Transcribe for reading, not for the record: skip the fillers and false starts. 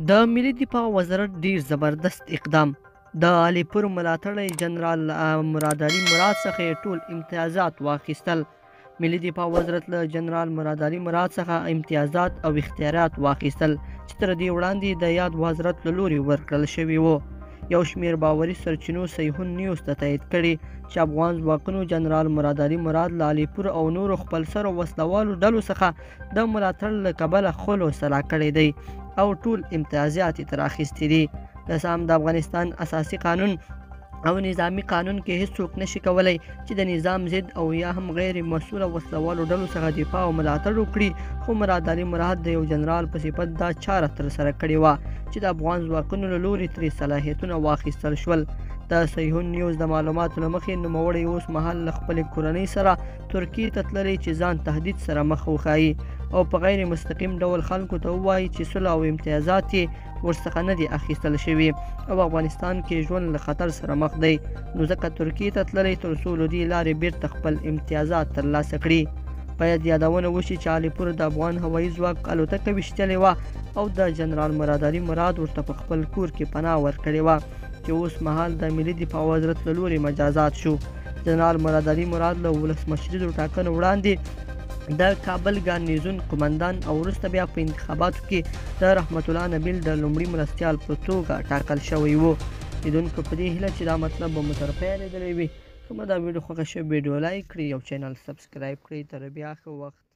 د ملي دفاع وزارت ډیر زبردست اقدام. د علیپور ملاتړی جنرال مراد علي مراد څخه ټول امتیازات واخیستل. ملي دفاع وزارت له جنرال مراد علي مراد څخه امتیازات او اختیارات واخیستل چې تر دې وړاندې د یاد وزارت له لوري ورکړل شوي وو. یو شمیر باوري سرچینو صحیحون نیوز ته تایید کړي چې افغان ځواکونو جنرال مراد علي مراد له علیپور او نورو خپلسرو وسلوالو ډلو څخه د ملاتړ له کبله خلو سلا کړی دی او ټول امتیازات یې تر اخیستي دي. داسې هم د افغانستان اساسي قانون او نظامی قانون کې هیڅوک نشي کولی چې د نظام ضد او یا هم غیر مسؤله وسلوالو ډلو څخه دفاع او ملاتړ وکړي، خو مراد علي مراد د یو جنرال په صفت دا چاره ترسره کړې وه چې د افغان ځواکونو له لوري ترې صلاحیتونه واخیستل شول. د صحیحون نیوز د معلوماتو له مخې نوموړی اوس مهال له خپلې کورنۍ سره ترکیې ته تللی چې ځان تهدید سره مخ وښایي او په غیر مستقیم ډول خلکو ته ووایي چې صلح او امتیازات یې ورڅخه نه دي اخیستل شوي او افغانستان کې ژوند له خطر سره مخ دی، نو ځکه ترکیې ته تللی تر څو له دې لارې بیرته خپل امتیازات ترلاسه کړي. باید یادونه وشي چې علیپور د افغان هوایي ځواک الوتکه ویشتلې وه او د جنرال مراد علي مراد ورته په خپل کور کې پناه ورکړې وه چې اوس مهال د ملي دفاع وزارت له لوري مجازات شو. جنرال مراد علي مراد له ولسمشري د ټاکنو وړاندې د کابل ګارنیزون قومندان او وروسته بیا په انتخاباتو کې د رحمت الله نبیل د لومړي مرستیال په توګه ټاکل شوی و. لیدونکو په دې هیله چې دا مطلب به مو تر پایه لیدلی وي. که مو دا ویډیو خوښه شوې ویډیو لایک کړئ او چینل سبسکرایب کړئ. تر بیا ښه وخت.